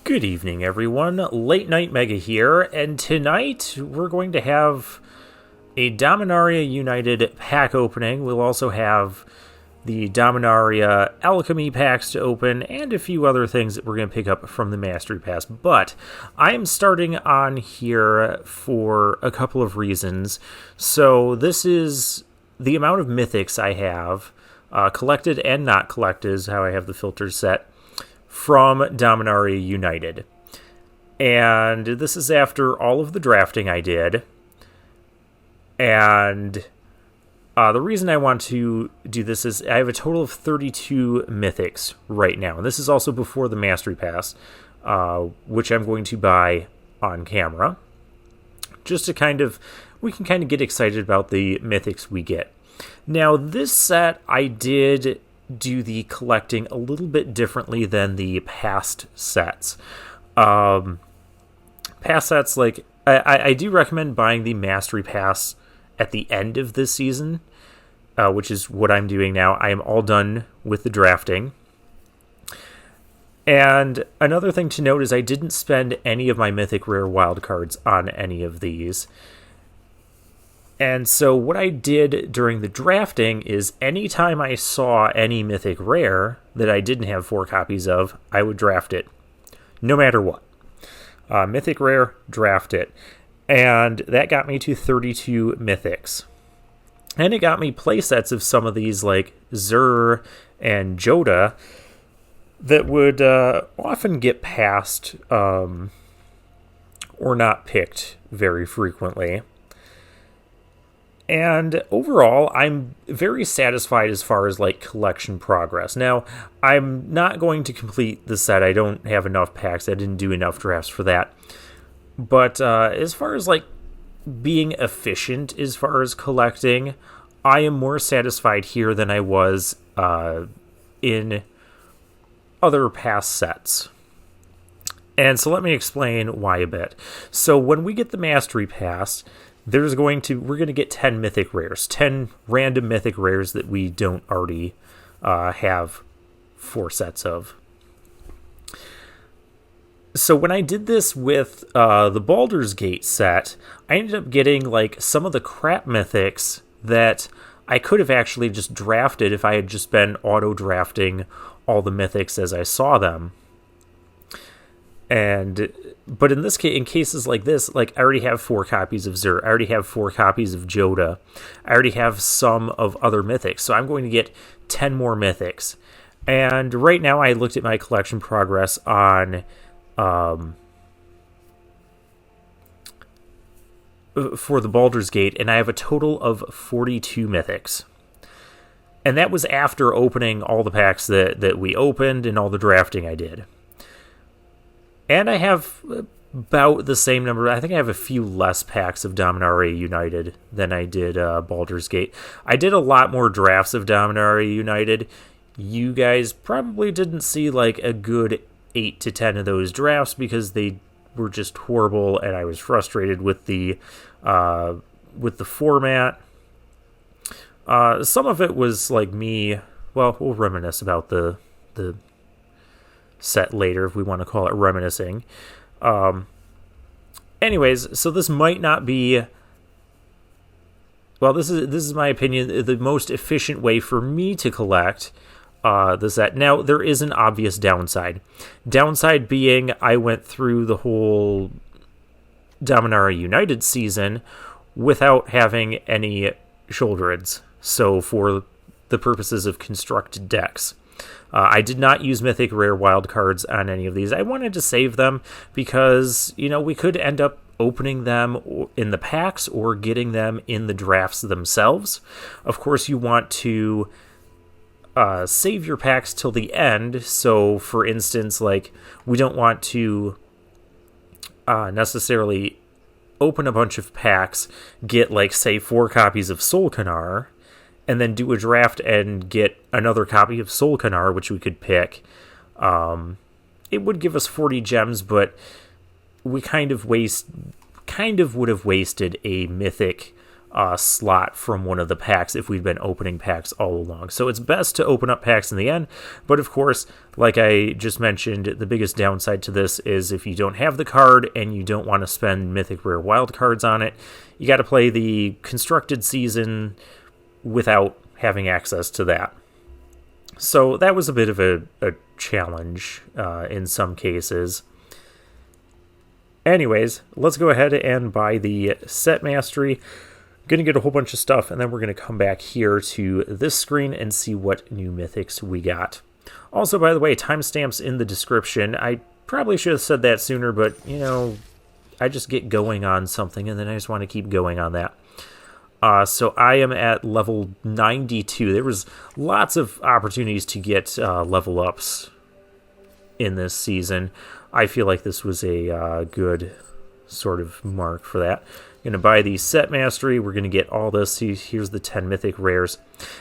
Good evening, everyone. Late Night Mega here, and tonight we're going to have a Dominaria United pack opening. We'll also have the Dominaria Alchemy packs to open, and a few other things that we're going to pick up from the Mastery Pass. But I'm starting on here for a couple of reasons. So this is the amount of mythics I have, collected and not collected is how I have the filters set, from Dominaria United. And this is after all of the drafting I did. And the reason I want to do this is I have a total of 32 mythics right now. And this is also before the Mastery Pass, which I'm going to buy on camera. Just to we can kind of get excited about the mythics we get. Now, this set I did do the collecting a little bit differently than the past sets. Past sets, like, I do recommend buying the Mastery Pass at the end of this season, which is what I'm doing now. I am all done with the drafting. And another thing to note is I didn't spend any of my Mythic Rare wildcards on any of these. And so what I did during the drafting is anytime I saw any Mythic Rare that I didn't have 4 copies of, I would draft it, no matter what. Mythic Rare, draft it. And that got me to 32 Mythics. And it got me playsets of some of these, like Zur and Joda, that would often get passed or not picked very frequently. And overall, I'm very satisfied as far as, like, collection progress. Now, I'm not going to complete the set. I don't have enough packs. I didn't do enough drafts for that. But as far as, like, being efficient as far as collecting, I am more satisfied here than I was in other past sets. And so let me explain why a bit. So when we get the Mastery Pass, we're going to get 10 Mythic Rares, 10 random Mythic Rares that we don't already have 4 sets of. So when I did this with the Baldur's Gate set, I ended up getting, like, some of the crap Mythics that I could have actually just drafted if I had just been auto-drafting all the Mythics as I saw them. But in this case, in cases like this, like, I already have 4 copies of Zur. I already have 4 copies of Joda. I already have some of other Mythics. So I'm going to get 10 more Mythics. And right now I looked at my collection progress on for the Baldur's Gate, and I have a total of 42 Mythics. And that was after opening all the packs that we opened and all the drafting I did. And I have about the same number. I think I have a few less packs of Dominaria United than I did Baldur's Gate. I did a lot more drafts of Dominaria United. You guys probably didn't see, like, a good 8 to 10 of those drafts because they were just horrible, and I was frustrated with the format. Some of it was like me. Well, we'll reminisce about the set later if we want to call it reminiscing. Anyways, so this might not be, well, this is my opinion, the most efficient way for me to collect the set. Now, there is an obvious downside. Downside being I went through the whole Dominaria United season without having any Shouldereds. So for the purposes of constructed decks, I did not use Mythic Rare wildcards on any of these. I wanted to save them because, we could end up opening them in the packs or getting them in the drafts themselves. Of course, you want to save your packs till the end. So, for instance, like, we don't want to necessarily open a bunch of packs, get, like, say, 4 copies of Solkanar, and then do a draft and get another copy of Solkanar, which we could pick. It would give us 40 gems, but we kind of would have wasted a mythic slot from one of the packs if we've been opening packs all along. So it's best to open up packs in the end. But of course, like I just mentioned, the biggest downside to this is if you don't have the card and you don't want to spend mythic rare wild cards on it, you got to play the constructed season without having access to that. So that was a bit of a challenge in some cases. Anyways, let's go ahead and buy the set mastery. Going to get a whole bunch of stuff, and then we're going to come back here to this screen and see what new mythics we got. Also, by the way, timestamps in the description. I probably should have said that sooner, but, you know, I just get going on something, and then I just want to keep going on that. So I am at level 92. There was lots of opportunities to get level ups in this season. I feel like this was a good sort of mark for that. Going to buy the set mastery. We're going to get all this. Here's the 10 mythic rares.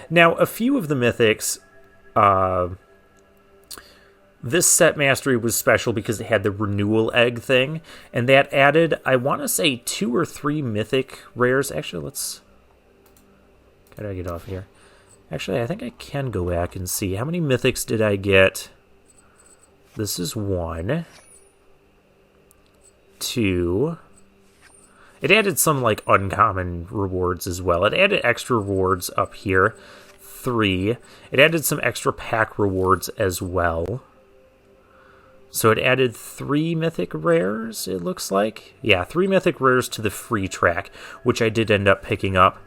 Now, a few of the mythics, this set mastery was special because it had the renewal egg thing, and that added, I want to say, 2 or 3 mythic rares. Actually, let's... Gotta get off here. Actually, I think I can go back and see. How many mythics did I get? This is 1. 2... It added some, like, uncommon rewards as well. It added extra rewards up here. 3. It added some extra pack rewards as well. So it added 3 mythic rares, it looks like. Yeah, 3 mythic rares to the free track, which I did end up picking up.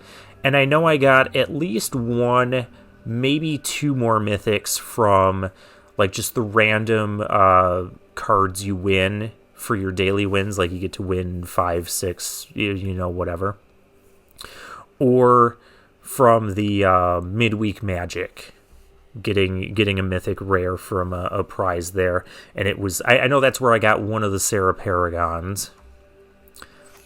And I know I got at least 1, maybe 2 more mythics from, like, just the random cards you win for your daily wins, like you get to win 5, 6, you know, whatever. Or from the midweek magic, getting a mythic rare from a prize there. And it was, I know that's where I got one of the Sarah Paragons.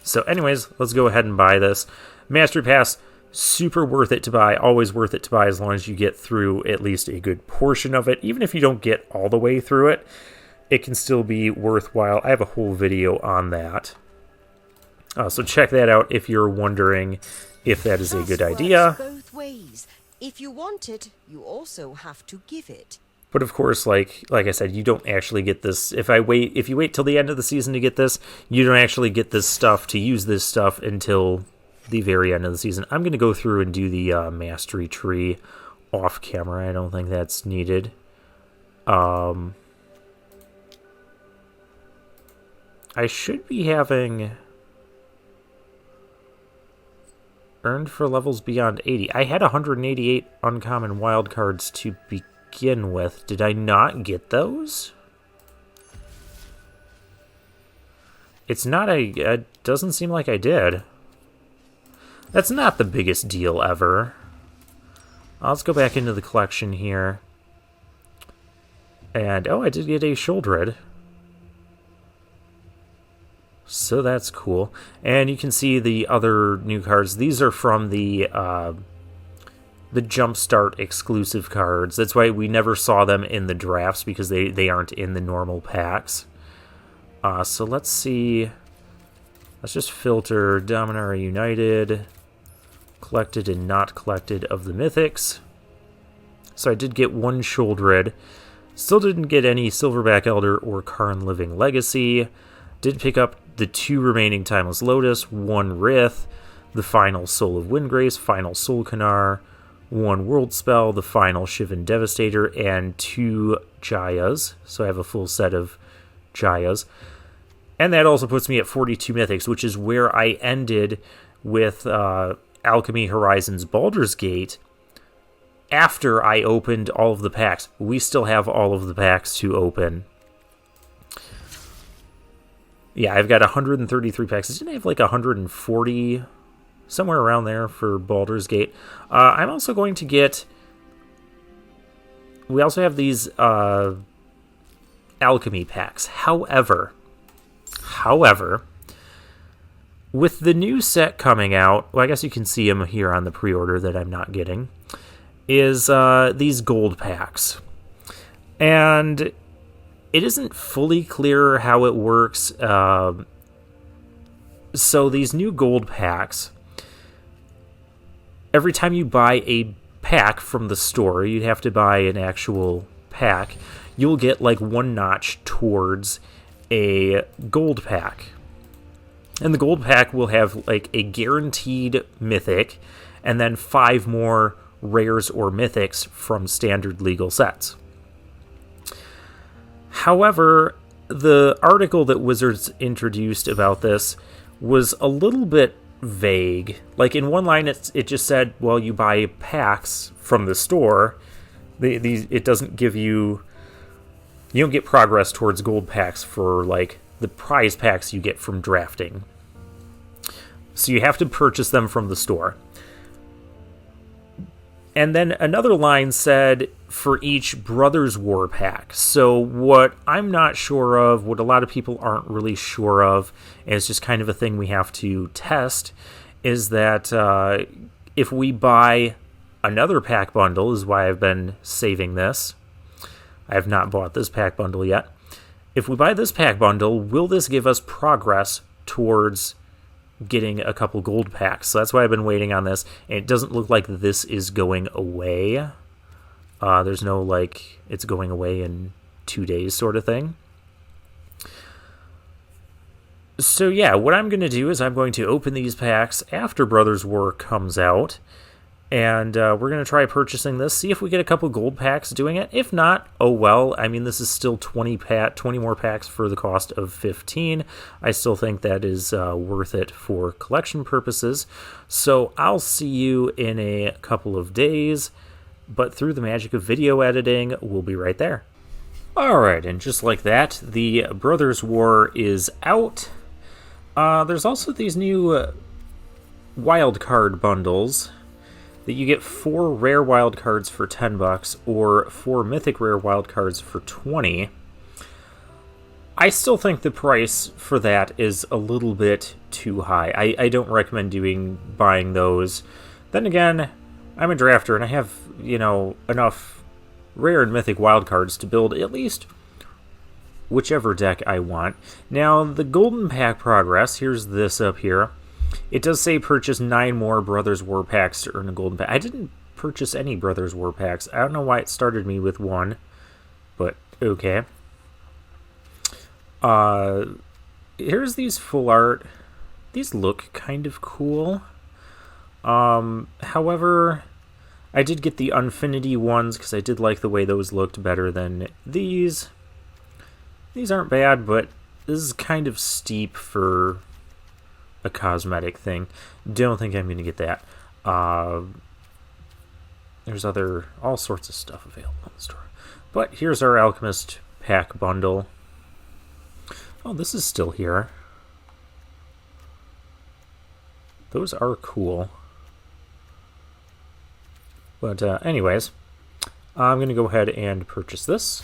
So anyways, let's go ahead and buy this. Mastery Pass, super worth it to buy, always worth it to buy as long as you get through at least a good portion of it. Even if you don't get all the way through it, it can still be worthwhile. I have a whole video on that. So check that out if you're wondering if that is a good idea. Both ways. If you want it, you also have to give it. But of course, like I said, you don't actually get this. If you wait till the end of the season to get this, you don't actually get this stuff, to use this stuff, until the very end of the season. I'm going to go through and do the mastery tree off camera. I don't think that's needed. I should be having earned for levels beyond 80. I had 188 uncommon wildcards to begin with. Did I not get those? It doesn't seem like I did. That's not the biggest deal ever. Let's go back into the collection here. And, oh, I did get a Sheoldred. So that's cool. And you can see the other new cards. These are from the Jumpstart exclusive cards. That's why we never saw them in the drafts, because they aren't in the normal packs. So let's see. Let's just filter Dominaria United, collected and not collected of the mythics. So I did get 1 Sheoldred. Still didn't get any Silverback Elder or Karn Living Legacy. Did pick up the 2 remaining Timeless Lotus, 1 Rith, the final Soul of Windgrace, final Soul Canar, 1 World Spell, the final Shivan Devastator, and 2 Jayas. So I have a full set of Jayas. And that also puts me at 42 mythics, which is where I ended with Alchemy Horizons Baldur's Gate after I opened all of the packs. We still have all of the packs to open. Yeah, I've got 133 packs. Didn't I have like 140, somewhere around there for Baldur's Gate? I'm also going to get... We also have these Alchemy packs. However, with the new set coming out, well, I guess you can see them here on the pre-order that I'm not getting, is these gold packs. And it isn't fully clear how it works. So these new gold packs every time you buy a pack from the store, you'd have to buy an actual pack, you'll get like one notch towards a gold pack. And the gold pack will have like a guaranteed mythic and then 5 more rares or mythics from standard legal sets. However, the article that Wizards introduced about this was a little bit vague. Like in one line it just said, well, you buy packs from the store. It doesn't give you don't get progress towards gold packs for like the prize packs you get from drafting. So you have to purchase them from the store. And then another line said for each Brothers War pack. So what I'm not sure of, what a lot of people aren't really sure of, and it's just kind of a thing we have to test, is that if we buy another pack bundle, is why I've been saving this. I have not bought this pack bundle yet. If we buy this pack bundle, will this give us progress towards getting a couple gold packs? So that's why I've been waiting on this, and it doesn't look like this is going away. There's no like it's going away in 2 days sort of thing. So yeah, what I'm going to do is I'm going to open these packs after Brothers War comes out, and we're going to try purchasing this, see if we get a couple gold packs doing it. If not, oh well. I mean, this is still 20 more packs for the cost of 15. I still think that is worth it for collection purposes. So I'll see you in a couple of days, but through the magic of video editing, we'll be right there. Alright, and just like that, the Brothers War is out. There's also these new wildcard bundles that you get 4 rare wildcards for $10 or 4 mythic rare wildcards for $20. I still think the price for that is a little bit too high. I don't recommend buying those. Then again, I'm a drafter and I have, enough rare and mythic wildcards to build at least whichever deck I want. Now, the golden pack progress, here's this up here. It does say purchase 9 more Brothers War packs to earn a golden pack. I didn't purchase any Brothers War packs. I don't know why it started me with 1, but okay. Here's these full art. These look kind of cool. However, I did get the Unfinity ones because I did like the way those looked better than these. These aren't bad, but this is kind of steep for a cosmetic thing. Don't think I'm going to get that. There's all sorts of stuff available in the store. But here's our Alchemist pack bundle. Oh, this is still here. Those are cool. But anyways, I'm going to go ahead and purchase this.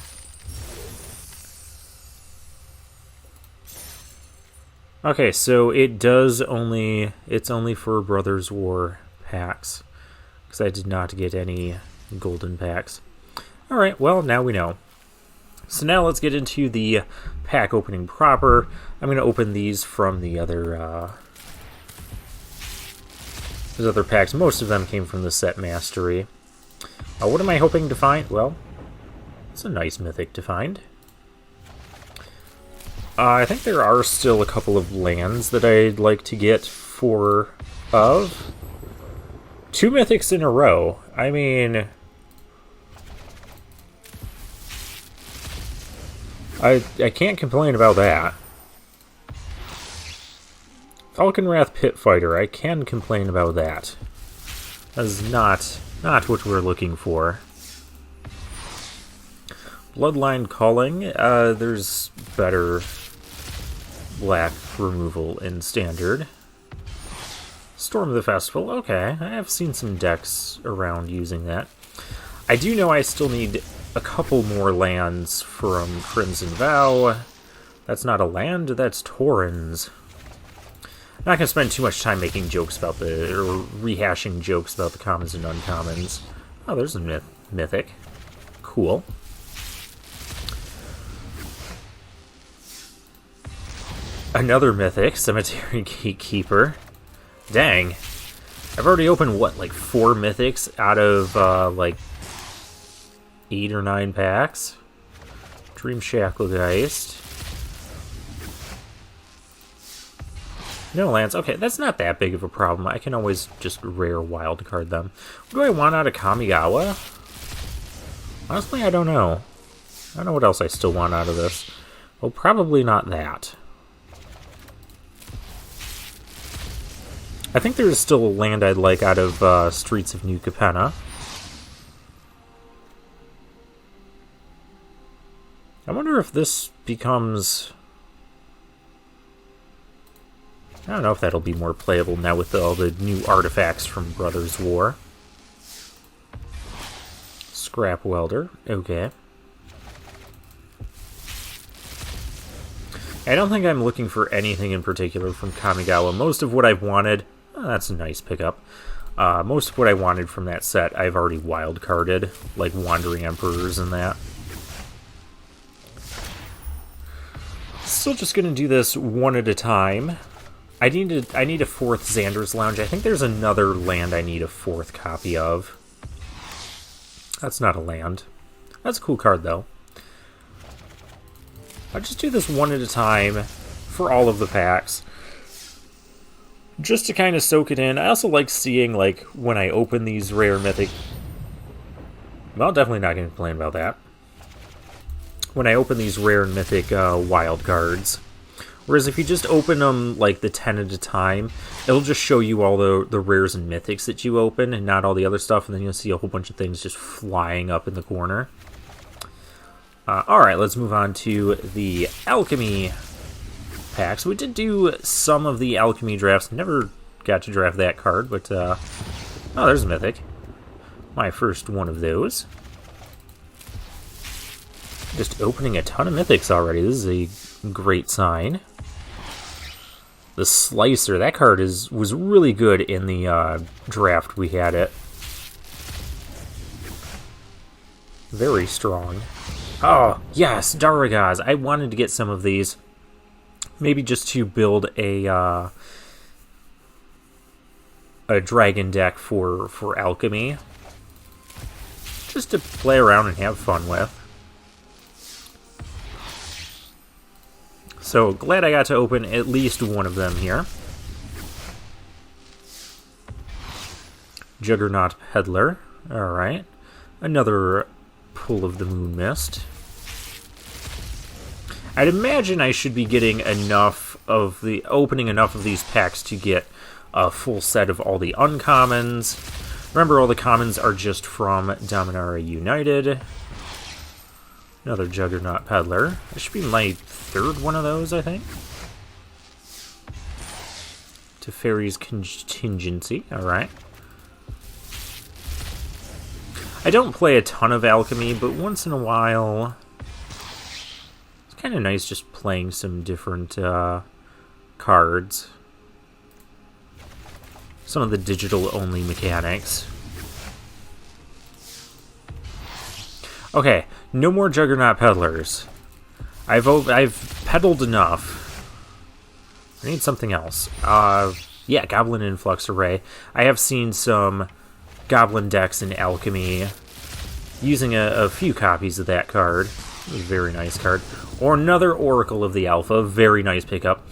Okay, so it's only for Brothers War packs, because I did not get any golden packs. Alright, well, now we know. So now let's get into the pack opening proper. I'm going to open these from the other packs. Most of them came from the Set Mastery. What am I hoping to find? Well, it's a nice mythic to find. I think there are still a couple of lands that I'd like to get 4 of. 2 mythics in a row. I mean, I can't complain about that. Falconwrath Pitfighter, I can complain about that. That is not what we're looking for. Bloodline Calling, there's better black removal in Standard. Storm of the Festival, okay, I have seen some decks around using that. I do know I still need a couple more lands from Crimson Vow. That's not a land, that's Taurens. I'm not going to spend too much time making jokes about or rehashing jokes about the commons and uncommons. Oh, there's a mythic. Cool. Another mythic, Cemetery Gatekeeper. Dang. I've already opened, what, like 4 mythics out of, like, 8 or 9 packs? Dream Shacklegeist. No lands. Okay, that's not that big of a problem. I can always just rare wildcard them. What do I want out of Kamigawa? Honestly, I don't know. I don't know what else I still want out of this. Well, probably not that. I think there's still a land I'd like out of Streets of New Capenna. I wonder if this becomes... I don't know if that'll be more playable now with all the new artifacts from Brothers War. Scrap Welder, okay. I don't think I'm looking for anything in particular from Kamigawa. Most of what I've wanted... Oh, that's a nice pickup. Most of what I wanted from that set I've already wildcarded, like Wandering Emperors and that. Still just going to do this one at a time. I need a 4th Xander's Lounge. I think there's another land I need a 4th copy of. That's not a land. That's a cool card, though. I'll just do this one at a time for all of the packs. Just to kind of soak it in. I also like seeing, like, when I open these rare mythic... Well, definitely not going to complain about that. When I open these rare and mythic wild cards... Whereas if you just open them like the 10 at a time, it'll just show you all the rares and mythics that you open and not all the other stuff, and then you'll see a whole bunch of things just flying up in the corner. Alright, let's move on to the Alchemy packs. We did do some of the Alchemy drafts. Never got to draft that card, but... oh, there's a mythic. My first one of those. Just opening a ton of mythics already. This is a great sign. The Slicer, that card was really good in the draft we had it. Very strong. Oh, yes, Daragaz. I wanted to get some of these. Maybe just to build a dragon deck for Alchemy. Just to play around and have fun with. So, glad I got to open at least one of them here. Juggernaut Peddler. Alright. Another Pull of the Moon Mist. I'd imagine I should be getting enough of the... opening enough of these packs to get a full set of all the uncommons. Remember, all the commons are just from Dominaria United. Another Juggernaut Peddler. That should be my 3rd one of those, I think. Teferi's Contingency. Alright. I don't play a ton of Alchemy, but once in a while... It's kind of nice just playing some different cards. Some of the digital-only mechanics. Okay, no more Juggernaut Peddlers. I've peddled enough. I need something else. Yeah, Goblin Influx Array. I have seen some Goblin decks in Alchemy using a few copies of that card. Very nice card. Or another Oracle of the Alpha. Very nice pickup.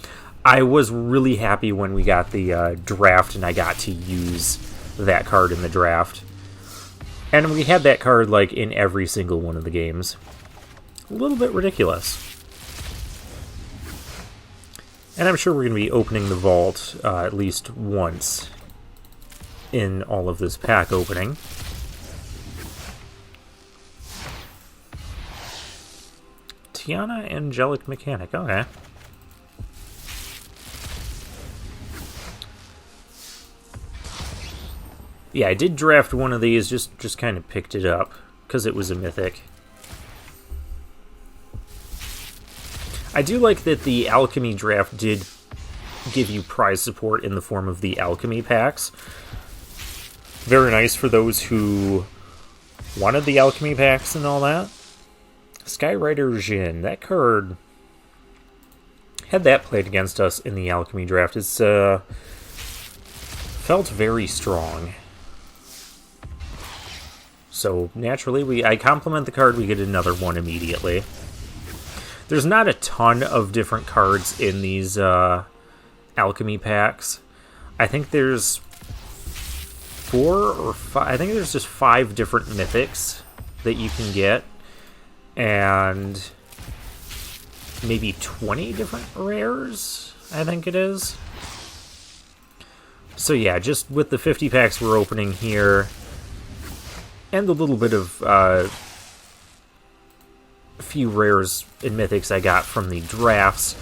I was really happy when we got the draft and I got to use that card in the draft. And we had that card, like, in every single one of the games. A little bit ridiculous. And I'm sure we're going to be opening the vault at least once in all of this pack opening. Tiana Angelic Mechanic, okay. Yeah, I did draft one of these, just kind of picked it up, because it was a mythic. I do like that the Alchemy draft did give you prize support in the form of the Alchemy packs. Very nice for those who wanted the Alchemy packs and all that. Skyrider Jin, that card... had that played against us in the Alchemy draft. It's felt very strong. So naturally, I compliment the card, we get another one immediately. There's not a ton of different cards in these Alchemy packs. I think there's 4 or 5. I think there's just 5 different mythics that you can get, and maybe 20 different rares, I think it is. So yeah, just with the 50 packs we're opening here, and the little bit of few rares and mythics I got from the drafts,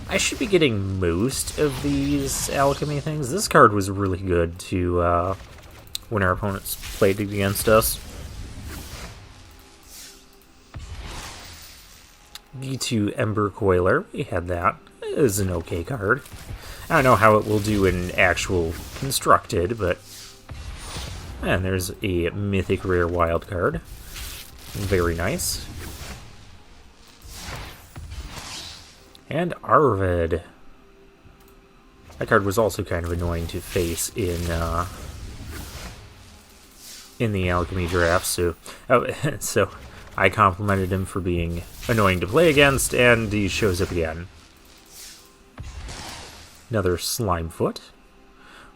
I should be getting most of these Alchemy things. This card was really good to when our opponents played against us. B2 Ember Coiler, we had that. It is an okay card. I don't know how it will do in actual constructed, but... And there's a mythic rare wild card. Very nice. And Arvid. That card was also kind of annoying to face in the Alchemy draft, so so I complimented him for being annoying to play against, and he shows up again. Another Slimefoot.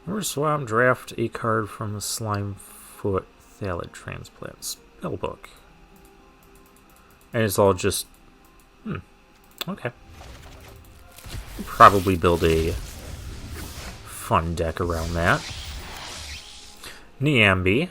Or Swamp draft a card from the Slimefoot Thalid Transplant Spellbook. And it's all just... okay. Probably build a fun deck around that. Niambi.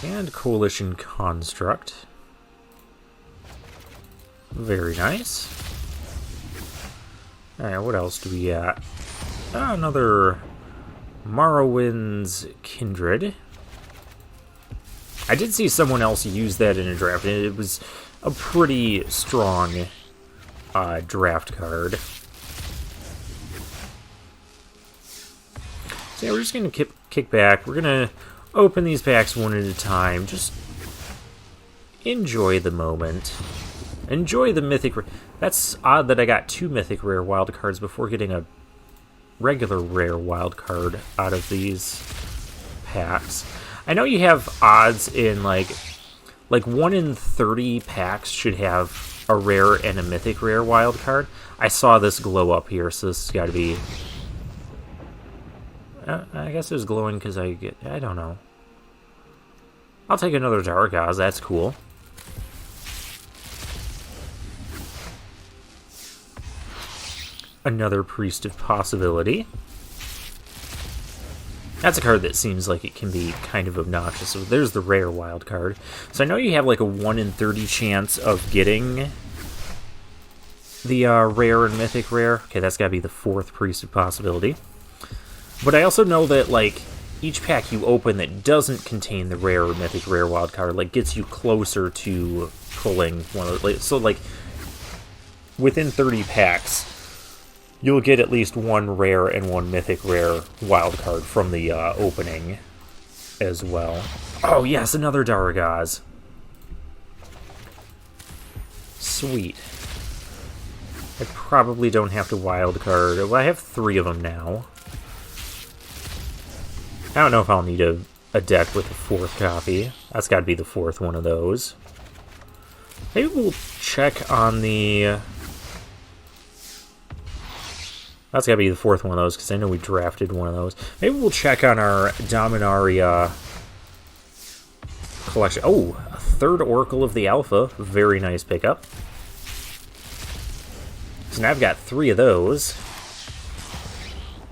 And Coalition Construct. Very nice. Alright, what else do we got? Another Morrowind's Kindred. I did see someone else use that in a draft, and it was a pretty strong draft card. So yeah, we're just going to kick back. We're going to open these packs one at a time. Just enjoy the moment. Enjoy the mythic... That's odd that I got 2 mythic rare wild cards before getting a regular rare wild card out of these packs. I know you have odds in like 1 in 30 packs should have a rare and a mythic rare wild card. I saw this glow up here, so this has got to be... I guess it was glowing because I don't know. I'll take another Dargaz, that's cool. Another Priest of Possibility. That's a card that seems like it can be kind of obnoxious. So there's the rare wild card. So I know you have like a 1 in 30 chance of getting the rare and mythic rare. Okay, that's got to be the 4th Priest of Possibility. But I also know that, like, each pack you open that doesn't contain the rare or mythic rare wild card, like, gets you closer to pulling one of the... Like, so, like, within 30 packs, you'll get at least 1 rare and 1 mythic rare wild card from the opening as well. Oh, yes, another Dargaz. Sweet. I probably don't have to wild card. Well, I have 3 of them now. I don't know if I'll need a deck with a 4th copy. That's got to be the 4th one of those. Maybe we'll check on the... That's got to be the 4th one of those, because I know we drafted one of those. Maybe we'll check on our Dominaria collection. Oh, a 3rd Oracle of the Alpha. Very nice pickup. So now I've got 3 of those.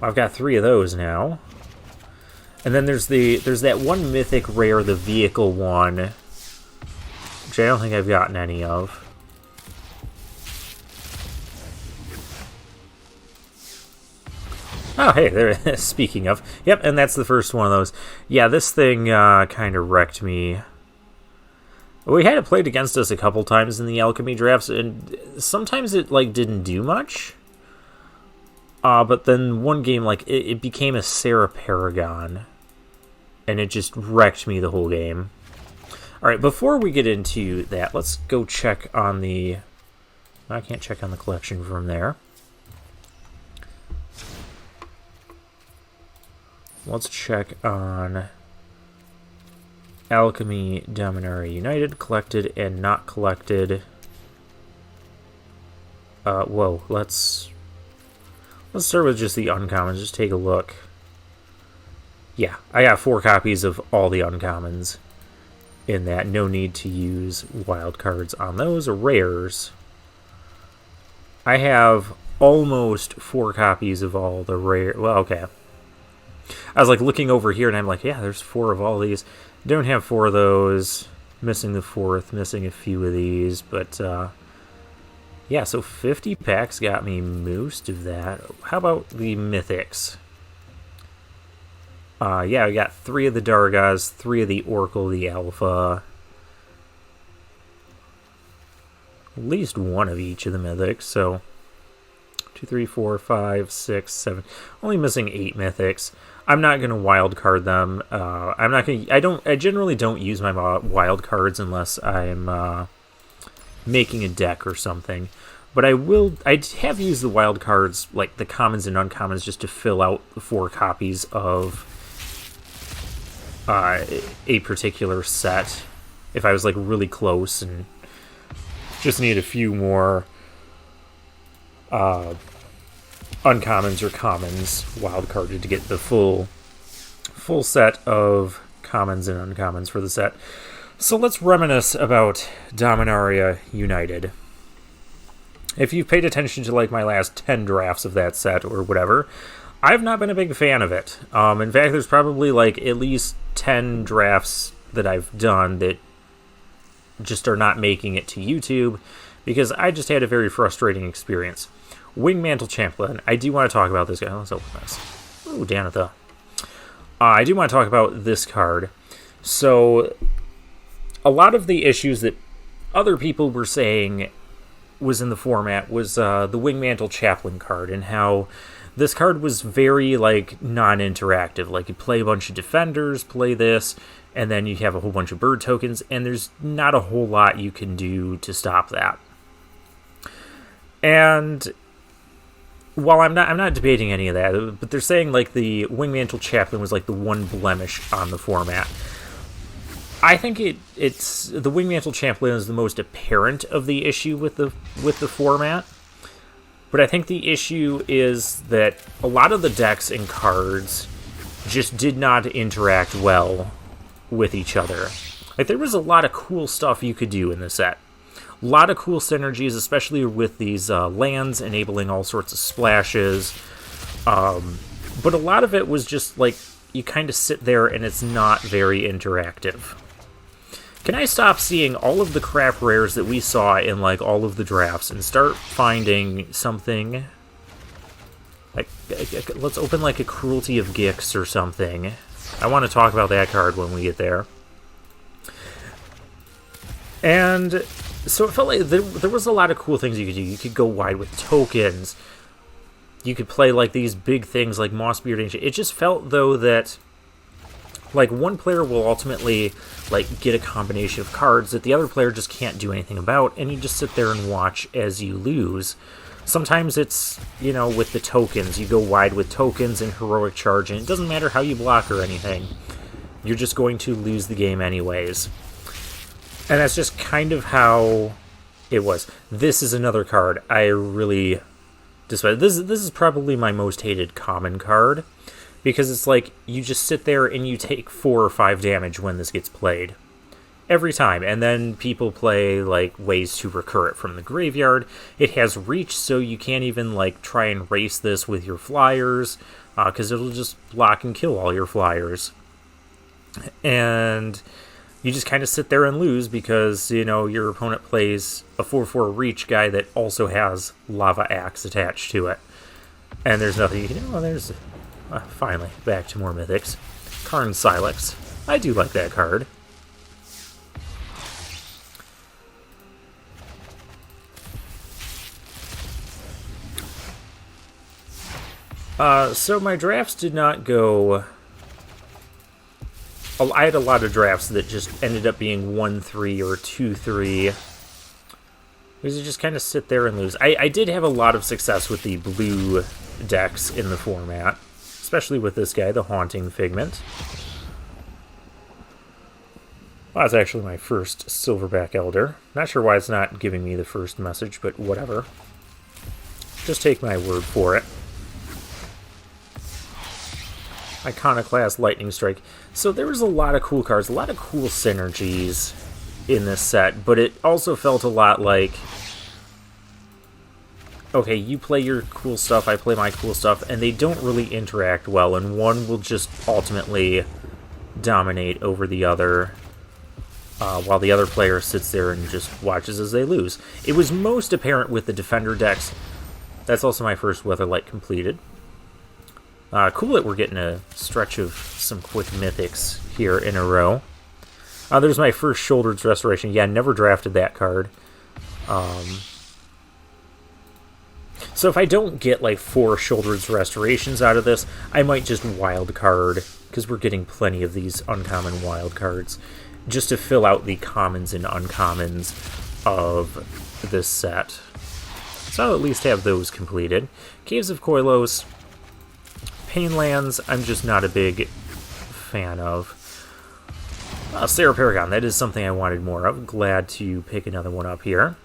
I've got 3 of those now. And then there's that 1 mythic rare, the vehicle one, which I don't think I've gotten any of. Oh, hey, there. Speaking of, yep, and that's the first one of those. Yeah, this thing kind of wrecked me. We had it played against us a couple times in the Alchemy drafts, and sometimes it like didn't do much. But then one game, like, it became a Sarah Paragon, and it just wrecked me the whole game. All right, before we get into that, let's go check on the... I can't check on the collection from there. Let's check on Alchemy, Dominaria United, collected and not collected. Whoa, let's start with just the uncommons, just take a look. Yeah, I got 4 copies of all the uncommons in that. No need to use wild cards on those, or rares. I have almost 4 copies of all the rare... Well, okay. I was like looking over here and I'm like, yeah, there's 4 of all these. Don't have 4 of those. Missing the 4th, missing a few of these, but yeah, so 50 packs got me most of that. How about the mythics? Yeah, I got 3 of the Dargas, 3 of the Oracle, the Alpha. At least 1 of each of the mythics, so 2, 3, 4, 5, 6, 7. Only missing 8 mythics. I'm not gonna wild card them. I'm not gonna. I generally don't use my wild cards unless I'm making a deck or something. But I will. I have used the wild cards, like the commons and uncommons, just to fill out the 4 copies of a particular set. If I was like really close and just need a few more uncommons or commons wildcarded to get the full set of commons and uncommons for the set. So let's reminisce about Dominaria United. If you've paid attention to like my last 10 drafts of that set or whatever, I've not been a big fan of it. In fact, there's probably like at least 10 drafts that I've done that just are not making it to YouTube because I just had a very frustrating experience. Wingmantle Champion. I do want to talk about this guy. Let's open this. Ooh, Danitha. I do want to talk about this card. So, a lot of the issues that other people were saying was in the format was the Wingmantle Chaplain card and how this card was very like non-interactive. Like you play a bunch of defenders, play this, and then you have a whole bunch of bird tokens, and there's not a whole lot you can do to stop that. And while I'm not debating any of that, but they're saying like the Wingmantle Chaplain was like the one blemish on the format. I think it's the Wingmantle Chaplain is the most apparent of the issue with the format. But I think the issue is that a lot of the decks and cards just did not interact well with each other. Like there was a lot of cool stuff you could do in the set. A lot of cool synergies, especially with these lands enabling all sorts of splashes. But a lot of it was just like you kind of sit there and it's not very interactive. Can I stop seeing all of the crap rares that we saw in like all of the drafts and start finding something like let's open like a Cruelty of Gix or something. I want to talk about that card when we get there. And so it felt like there was a lot of cool things you could do. You could go wide with tokens. You could play like these big things like Mossbeard Ancient. It just felt though that like one player will ultimately like get a combination of cards that the other player just can't do anything about, and you just sit there and watch as you lose. Sometimes it's, you know, with the tokens. You go wide with tokens and heroic charge, and it doesn't matter how you block or anything. You're just going to lose the game anyways. And that's just kind of how it was. This is another card I really despise. This is probably my most hated common card. Because it's like, you just sit there and you take 4 or 5 damage when this gets played. Every time. And then people play, like, ways to recur it from the graveyard. It has reach, so you can't even, like, try and race this with your flyers. Because it'll just block and kill all your flyers. And you just kind of sit there and lose because, you know, your opponent plays a 4/4 reach guy that also has Lava Axe attached to it. And there's nothing you can do. Oh, there's... finally, back to more mythics. Karn Silex. I do like that card. So my drafts did not go I had a lot of drafts that just ended up being 1-3 or 2-3. Because you just kind of sit there and lose. I did have a lot of success with the blue decks in the format. Especially with this guy, the Haunting Figment. Well, that's actually my first Silverback Elder. Not sure why it's not giving me the first message, but whatever. Just take my word for it. Iconoclast, Lightning Strike. So there was a lot of cool cards, a lot of cool synergies in this set, but it also felt a lot like, okay, you play your cool stuff, I play my cool stuff, and they don't really interact well, and one will just ultimately dominate over the other, while the other player sits there and just watches as they lose. It was most apparent with the Defender decks. That's also my first Weatherlight completed. Cool that we're getting a stretch of some quick mythics here in a row. There's my first Shouldered's Restoration. Yeah, never drafted that card. So if I don't get like 4 Shouldered's Restorations out of this, I might just wild card, because we're getting plenty of these uncommon wild cards, just to fill out the commons and uncommons of this set. So I'll at least have those completed. Caves of Koilos. Painlands, I'm just not a big fan of. Sarah Paragon, that is something I wanted more of. Glad to pick another one up here.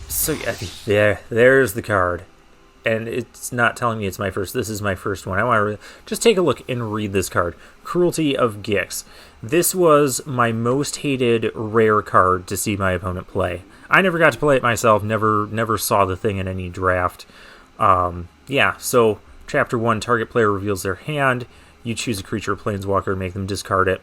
So yeah, there's the card. And it's not telling me it's my first. This is my first one. I want to just take a look and read this card. Cruelty of Gix. This was my most hated rare card to see my opponent play. I never got to play it myself. Never saw the thing in any draft. Yeah, so Chapter 1, target player reveals their hand. You choose a creature or planeswalker and make them discard it.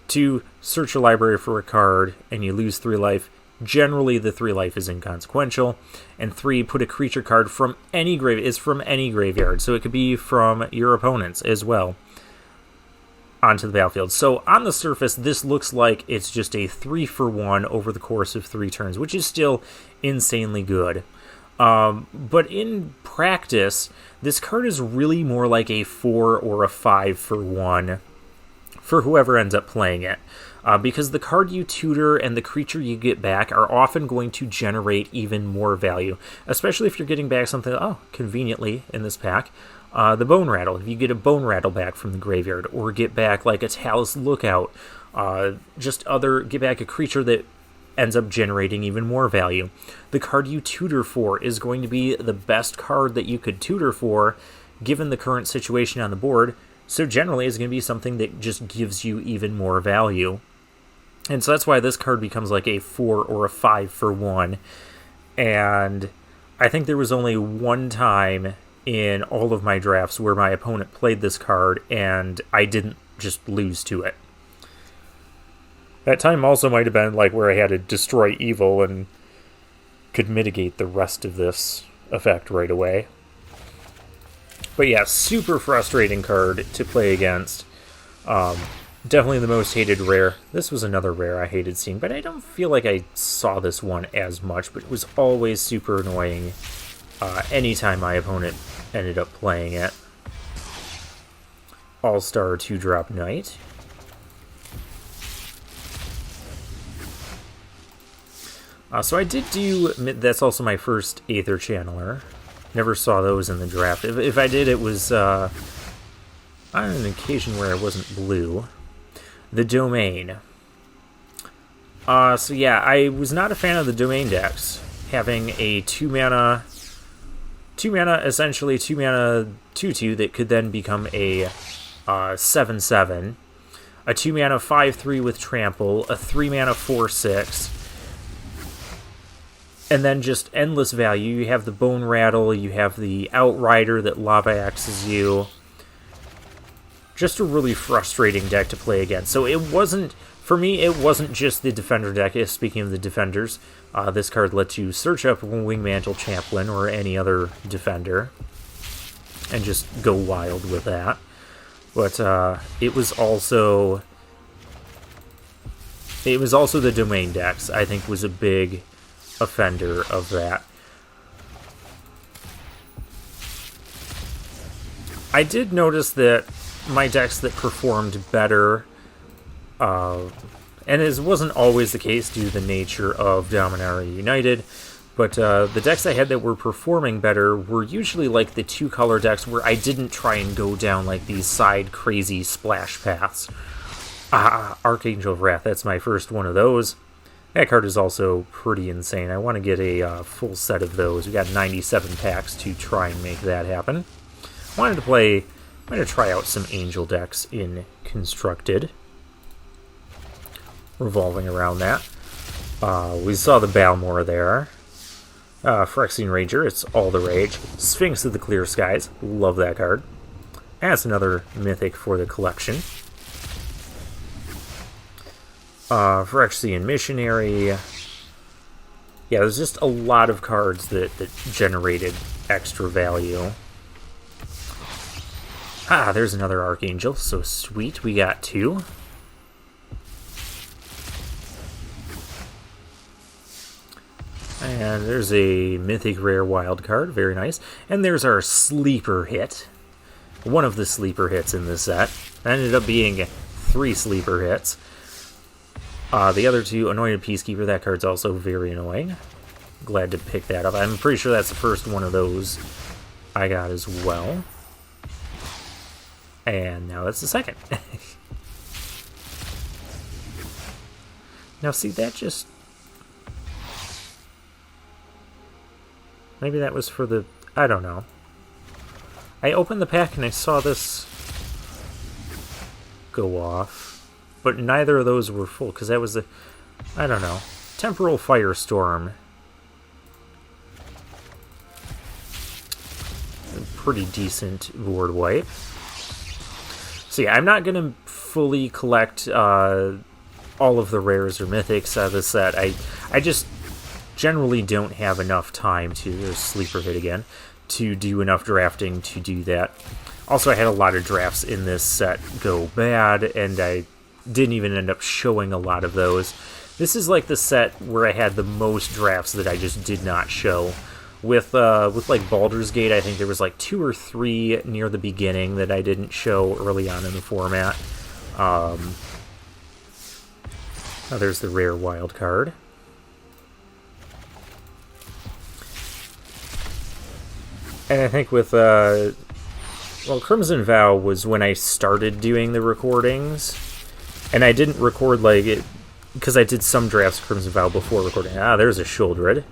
2, search your library for a card, and you lose 3 life. Generally, the 3 life is inconsequential. And 3, put a creature card from any graveyard. So it could be from your opponent's as well onto the battlefield. So on the surface, this looks like it's just a 3-for-1 over the course of 3 turns, which is still insanely good. But in practice, this card is really more like a 4 or a 5-for-1 for whoever ends up playing it. Because the card you tutor and the creature you get back are often going to generate even more value, especially if you're getting back something, conveniently in this pack, the Bone Rattle. If you get a Bone Rattle back from the graveyard, or get back like a Talus Lookout, get back a creature that ends up generating even more value. The card you tutor for is going to be the best card that you could tutor for, given the current situation on the board, so generally it's going to be something that just gives you even more value. And so that's why this card becomes like a 4 or a 5-for-1. And I think there was only one time in all of my drafts where my opponent played this card and I didn't just lose to it. That time also might have been like where I had to destroy evil and could mitigate the rest of this effect right away. But yeah, super frustrating card to play against. Definitely the most hated rare. This was another rare I hated seeing, but I don't feel like I saw this one as much, but it was always super annoying anytime my opponent ended up playing it. All-Star 2-drop Knight. So I did do, that's also my first Aether Channeler. Never saw those in the draft. If I did, it was on an occasion where I wasn't blue. The Domain. So yeah, I was not a fan of the Domain decks. Having a 2-mana, essentially 2-mana 2-2 that could then become a 7-7. A 2-mana 5-3 with Trample. A 3-mana 4-6. And then just endless value. You have the Bone Rattle, you have the Outrider that Lava Axes you. Just a really frustrating deck to play against. So it wasn't, for me, it wasn't just the Defender deck. Speaking of the Defenders, this card lets you search up Wingmantle Chaplain or any other Defender and just go wild with that. But it was also the Domain decks, I think, was a big offender of that. I did notice that my decks that performed better, and it wasn't always the case due to the nature of Dominaria United, but the decks I had that were performing better were usually like the 2-color decks where I didn't try and go down like these side crazy splash paths. Archangel of Wrath, that's my first one of those. That card is also pretty insane. I want to get a full set of those. We got 97 packs to try and make that happen. I'm going to try out some Angel decks in Constructed, revolving around that. We saw the Balmor there. Phyrexian Ranger, it's all the rage. Sphinx of the Clear Skies, love that card. And that's another mythic for the collection. Phyrexian Missionary. Yeah, there's just a lot of cards that generated extra value. There's another Archangel, so sweet, we got 2. And there's a Mythic Rare Wild card, very nice. And there's our sleeper hit. One of the sleeper hits in this set. That ended up being 3 sleeper hits. The other 2, Anointed Peacekeeper, that card's also very annoying. Glad to pick that up. I'm pretty sure that's the first one of those I got as well. And now that's the second. Now see, that just... Maybe that was for the... I don't know. I opened the pack and I saw this go off. But neither of those were full, because that was the... I don't know. Temporal Firestorm. A pretty decent board wipe. So yeah, I'm not going to fully collect all of the rares or mythics out of the set. I just generally don't have enough time to... There's Sleeper Hit again. To do enough drafting to do that. Also, I had a lot of drafts in this set go bad, and I didn't even end up showing a lot of those. This is like the set where I had the most drafts that I just did not show. With like Baldur's Gate, I think there was like 2 or 3 near the beginning that I didn't show early on in the format. Oh, there's the rare wild card. And I think with, well, Crimson Vow was when I started doing the recordings. And I didn't record, like, it, because I did some drafts of Crimson Vow before recording. There's a Shuldred.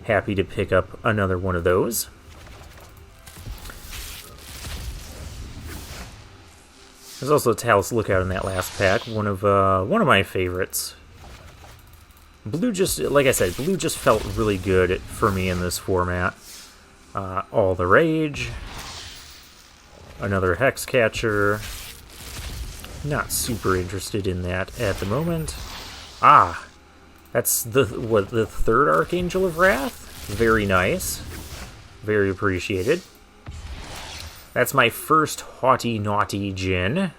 Happy to pick up another one of those. There's also a Talus Lookout in that last pack. One of my favorites. Blue just, like I said, blue just felt really good for me in this format. All the Rage. Another Hexcatcher. Not super interested in that at the moment. That's the 3rd Archangel of Wrath? Very nice. Very appreciated. That's my first Haughty Naughty Djinn.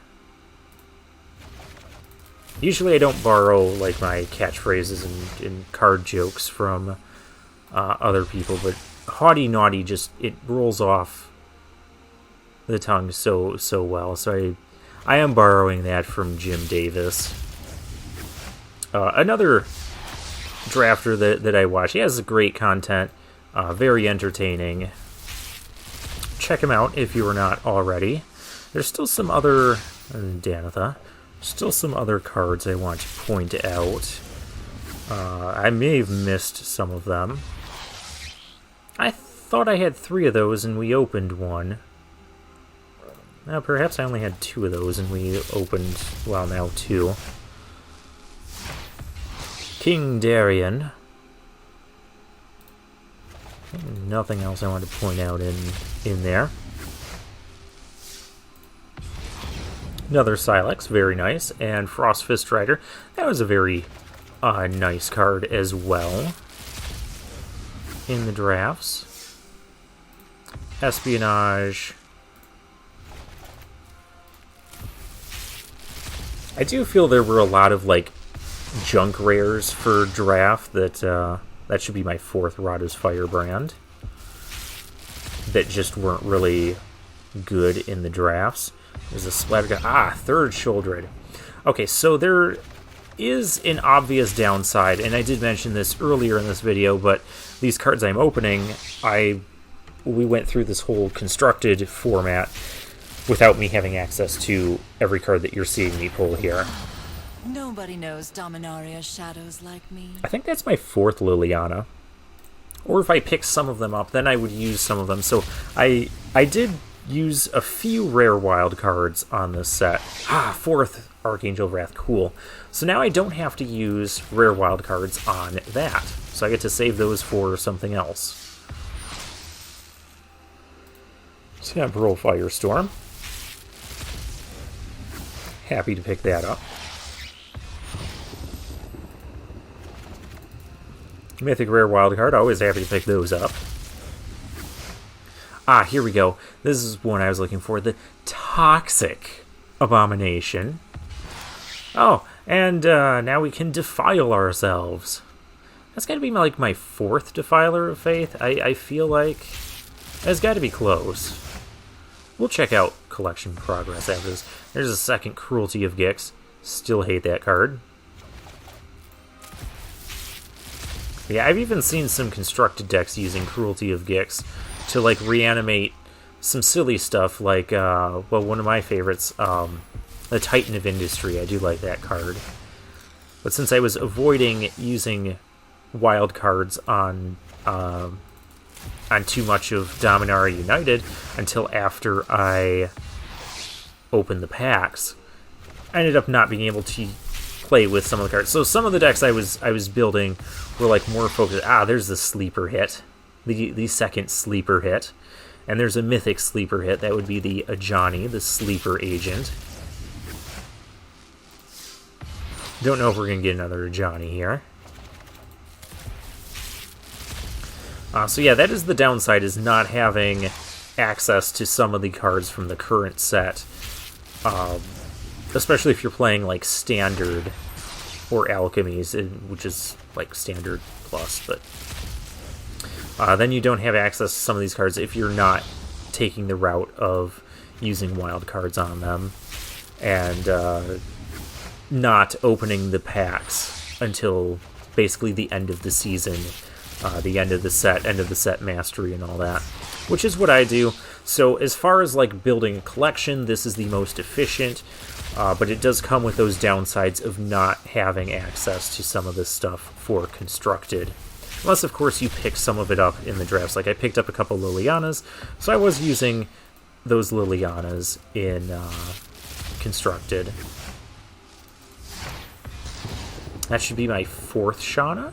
Usually I don't borrow like my catchphrases and card jokes from other people, but Haughty Naughty just, it rolls off the tongue so well. So I am borrowing that from Jim Davis. Another drafter that I watch. He has great content, very entertaining. Check him out if you are not already. There's still some other Danitha. Still some other cards I want to point out. I may have missed some of them. I thought I had 3 of those and we opened one. Perhaps I only had 2 of those and we opened, well, now 2. King Darien. Nothing else I want to point out in there. Another Silex, very nice. And Frost Fist Rider. That was a very nice card as well in the drafts. Espionage. I do feel there were a lot of, like, junk rares for draft that should be my 4th Rada's Firebrand that just weren't really good in the drafts. There's a splatter. Third Shouldred. Okay, so there is an obvious downside, and I did mention this earlier in this video, but these cards I'm opening, we went through this whole constructed format without me having access to every card that you're seeing me pull here. Nobody knows Dominaria's shadows like me. I think that's my 4th Liliana. Or if I pick some of them up, then I would use some of them. So I did use a few rare wild cards on this set. 4th Archangel Wrath, cool. So now I don't have to use rare wild cards on that. So I get to save those for something else. Temporal Firestorm. Happy to pick that up. Mythic rare wildcard, always happy to pick those up. Here we go. This is one I was looking for. The Toxic Abomination. Oh, and now we can defile ourselves. That's got to be like my 4th Defiler of Faith. I feel like it's got to be close. We'll check out collection progress after this. There's a 2nd Cruelty of Gix. Still hate that card. Yeah, I've even seen some constructed decks using Cruelty of Gix to, like, reanimate some silly stuff like, one of my favorites, the Titan of Industry. I do like that card. But since I was avoiding using wild cards on too much of Dominaria United until after I opened the packs, I ended up not being able to play with some of the cards. So some of the decks I was building were like more focused. There's the sleeper hit, the 2nd sleeper hit, and there's a mythic sleeper hit. That would be the Ajani, the sleeper agent. Don't know if we're gonna get another Ajani here. So yeah, that is the downside, is not having access to some of the cards from the current set. Especially if you're playing like Standard or Alchemies, which is like Standard Plus, but then you don't have access to some of these cards if you're not taking the route of using wild cards on them and not opening the packs until basically the end of the season. The end of the set mastery and all that, which is what I do. So as far as like building a collection, this is the most efficient, but it does come with those downsides of not having access to some of this stuff for constructed. Unless, of course, you pick some of it up in the drafts. Like I picked up a couple Lilianas, so I was using those Lilianas in constructed. That should be my 4th Shauna.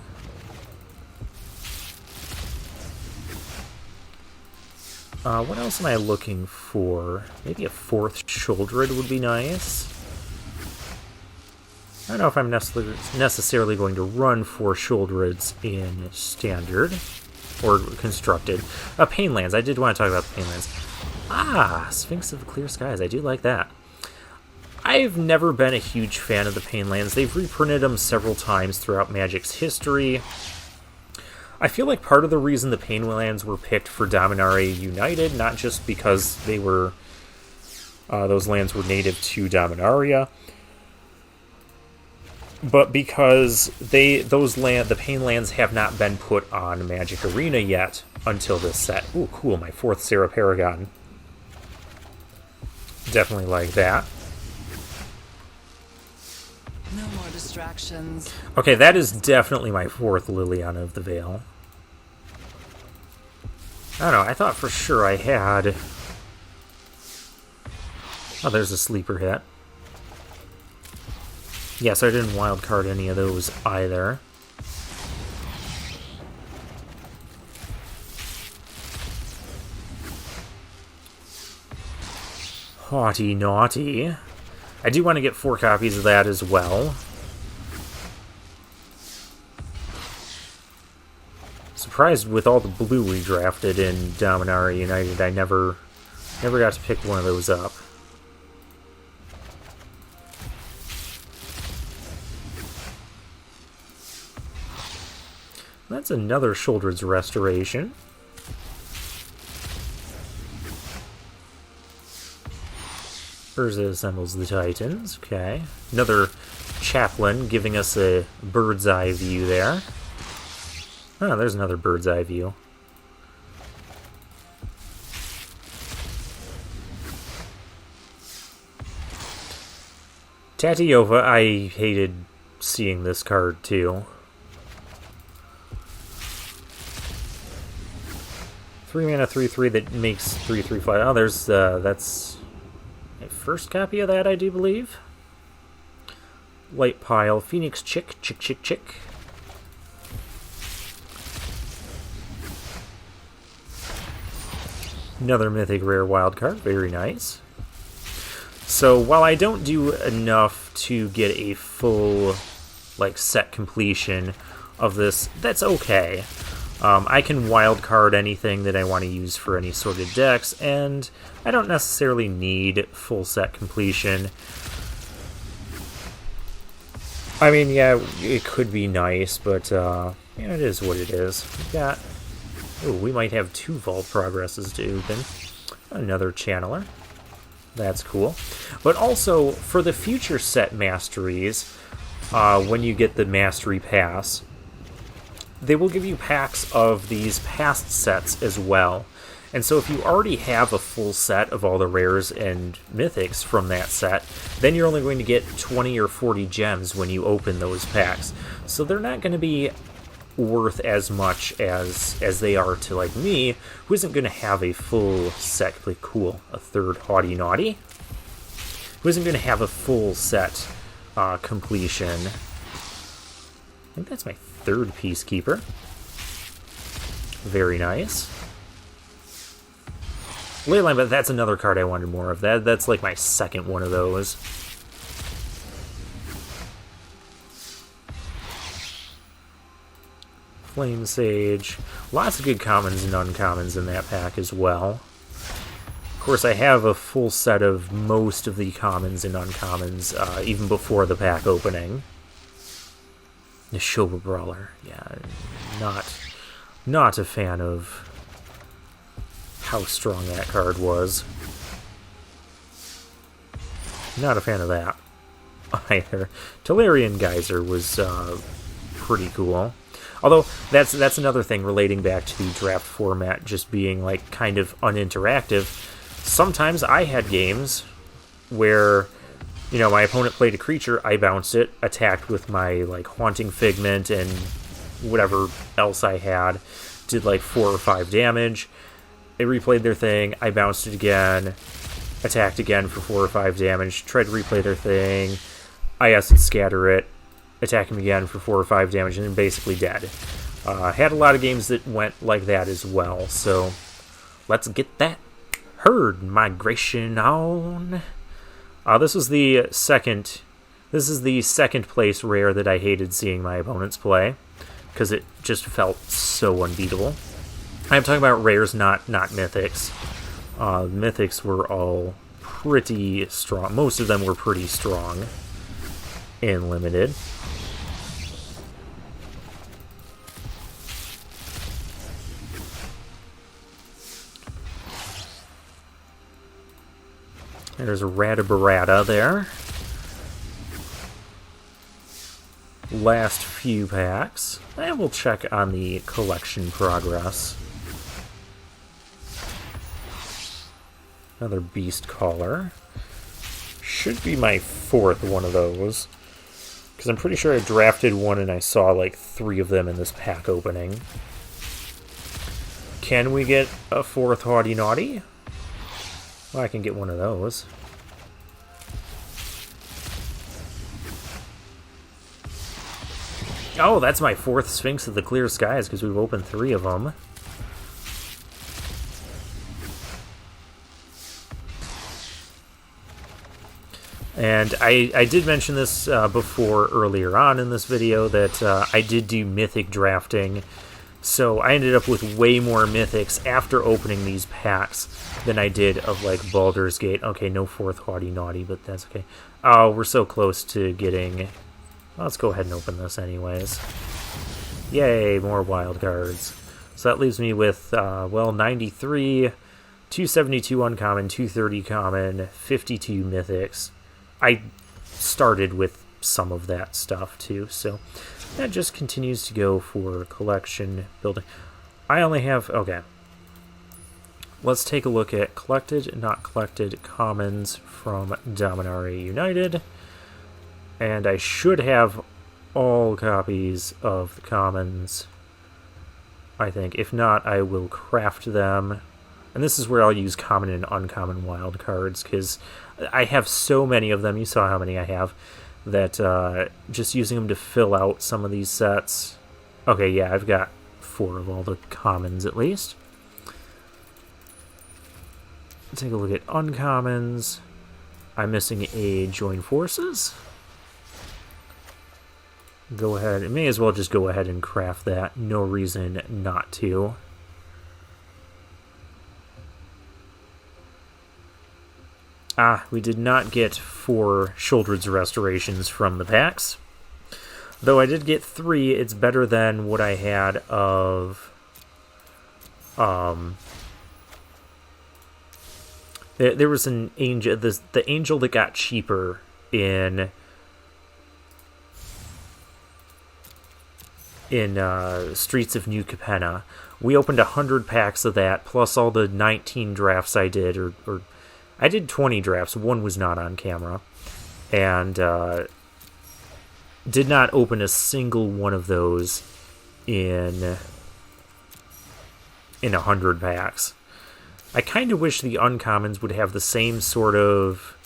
What else am I looking for? Maybe a 4th Shouldred would be nice. I don't know if I'm necessarily going to run 4 Shouldreds in Standard or Constructed. Painlands. I did want to talk about the Painlands. Sphinx of the Clear Skies. I do like that. I've never been a huge fan of the Painlands. They've reprinted them several times throughout Magic's history. I feel like part of the reason the Painlands were picked for Dominaria United, not just because they were those lands were native to Dominaria, but because the Painlands have not been put on Magic Arena yet until this set. Ooh, cool! My 4th Sarah Paragon. Definitely like that. No more distractions. Okay, that is definitely my 4th Liliana of the Veil. I don't know, I thought for sure I had... Oh, there's a sleeper hit. Yeah, so I didn't wildcard any of those either. Haughty naughty. I do want to get 4 copies of that as well. Surprised with all the blue we drafted in Dominaria United, I never got to pick one of those up. That's another Shouldred's Restoration. Urza assembles the Titans. Okay. Another chaplain giving us a bird's eye view there. Oh, there's another bird's eye view. Tatiova, I hated seeing this card too. 3 mana, 3/3 that makes 3/3 fly. Oh, there's that's my first copy of that, I do believe. Light Pile, Phoenix Chick. Another Mythic Rare wild card, very nice. So while I don't do enough to get a full set completion of this, that's okay. I can wildcard anything that I want to use for any sorted decks, and I don't necessarily need full set completion. I mean, yeah, it could be nice, but it is what it is. We've got... Oh, we might have 2 Vault Progresses to open. Another Channeler. That's cool. But also, for the future set masteries, when you get the Mastery Pass, they will give you packs of these past sets as well. And so if you already have a full set of all the rares and mythics from that set, then you're only going to get 20 or 40 gems when you open those packs. So they're not going to be worth as much as they are to me, who isn't going to have a full set. Cool, a third Haughty Naughty, who isn't going to have a full set completion. I think that's my 3rd Peacekeeper. Very nice. Leyline, but that's another card I wanted more of. That's my 2nd one of those. Flame Sage. Lots of good commons and uncommons in that pack as well. Of course, I have a full set of most of the commons and uncommons even before the pack opening. Neshoba Brawler. Yeah, not a fan of how strong that card was. Not a fan of that either. Tolarian Geyser was pretty cool. Although, that's another thing relating back to the draft format just being kind of uninteractive. Sometimes I had games where, my opponent played a creature, I bounced it, attacked with my Haunting Figment and whatever else I had, did 4 or 5 damage. They replayed their thing, I bounced it again, attacked again for 4 or 5 damage, tried to replay their thing, I acid scatter it, attack him again for 4 or 5 damage, and then basically dead. Had a lot of games that went like that as well, so let's get that herd migration on. This is the second place rare that I hated seeing my opponents play, because it just felt so unbeatable. I'm talking about rares, not mythics. Mythics were all pretty strong. Most of them were pretty strong in limited. There's a Ratabarata there. Last few packs. And we'll check on the collection progress. Another Beast Caller. Should be my 4th one of those. Because I'm pretty sure I drafted one and I saw 3 of them in this pack opening. Can we get a 4th Haughty Naughty? Well, I can get one of those. Oh, that's my 4th Sphinx of the Clear Skies, because we've opened 3 of them. And I did mention this before earlier on in this video, that I did do mythic drafting. So I ended up with way more mythics after opening these packs than I did of Baldur's Gate. Okay, no 4th Haughty Naughty, but that's okay. Oh, we're so close to getting... Well, let's go ahead and open this anyways. Yay, more wild cards. So that leaves me with, 93, 272 uncommon, 230 common, 52 mythics. I started with some of that stuff too, so that just continues to go for collection building. I only have, okay. Let's take a look at collected and not collected commons from Dominaria United. And I should have all copies of the commons, I think. If not, I will craft them. And this is where I'll use common and uncommon wild cards, because I have so many of them. You saw how many I have. That just using them to fill out some of these sets. Okay, yeah, I've got 4 of all the commons at least. Take a look at uncommons. I'm missing a join forces. Go ahead. May as well just go ahead and craft that. No reason not to. We did not get 4 Sheoldred's restorations from the packs. Though I did get 3, it's better than what I had of... There was an angel, the angel that got cheaper in Streets of New Capenna. We opened 100 packs of that, plus all the 19 drafts I did, or I did 20 drafts. 1 was not on camera, and did not open a single one of those in 100 packs. I kind of wish the uncommons would have the same sort of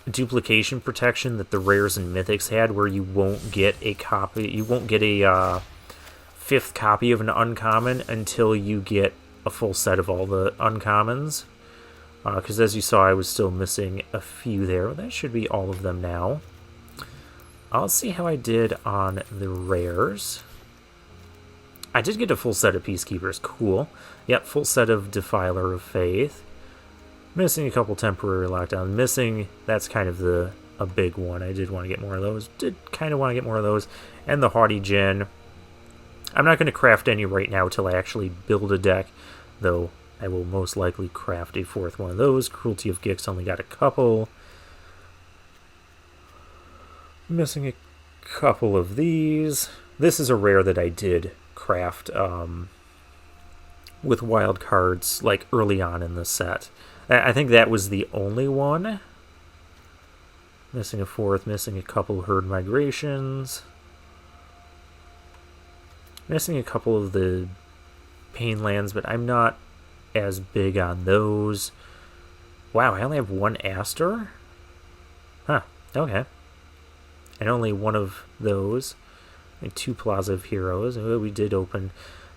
duplication protection that the rares and mythics had, where you won't get a copy, you won't get a 5th copy of an uncommon until you get a full set of all the uncommons. Because as you saw, I was still missing a few there. That should be all of them now. Let's see how I did on the rares. I did get a full set of Peacekeepers. Cool. Yep, full set of Defiler of Faith. Missing a couple temporary lockdowns. Missing, that's kind of a big one. I did want to get more of those. Did kind of want to get more of those. And the Haughty Djinn. I'm not going to craft any right now till I actually build a deck, though I will most likely craft a 4th one of those. Cruelty of Gix only got a couple. Missing a couple of these. This is a rare that I did craft with wild cards like early on in the set. I think that was the only one. Missing a 4th, missing a couple herd migrations. Missing a couple of the Painlands, but I'm not as big on those. Wow, I only have 1 Aster? Huh, okay. And only 1 of those. And 2 Plaza of Heroes. We did open.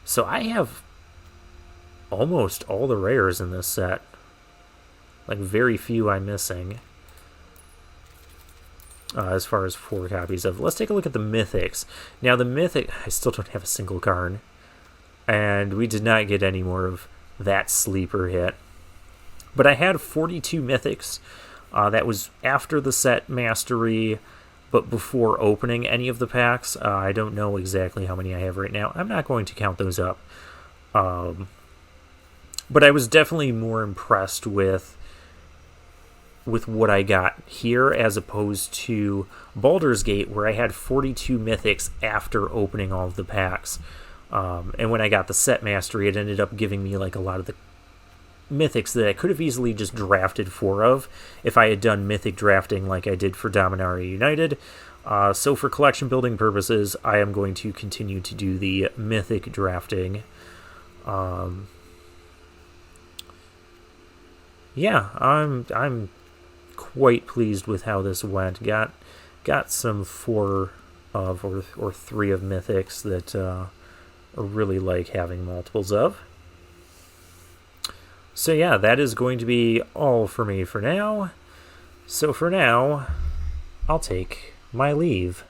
So I have almost all the rares in this set. Like, very few I'm missing. As far as 4 copies of. Let's take a look at the Mythics. Now, the Mythic, I still don't have a single card. And we did not get any more of that sleeper hit. But I had 42 Mythics. That was after the set mastery, but before opening any of the packs. I don't know exactly how many I have right now. I'm not going to count those up. But I was definitely more impressed with what I got here as opposed to Baldur's Gate, where I had 42 Mythics after opening all of the packs. And when I got the set mastery, it ended up giving me like a lot of the Mythics that I could have easily just drafted 4 of if I had done Mythic drafting like I did for Dominaria United. So for collection building purposes, I am going to continue to do the Mythic drafting. Yeah, I'm quite pleased with how this went. Got some 4 of or 3 of Mythics that I really like having multiples of. So yeah, that is going to be all for me for now. So for now, I'll take my leave.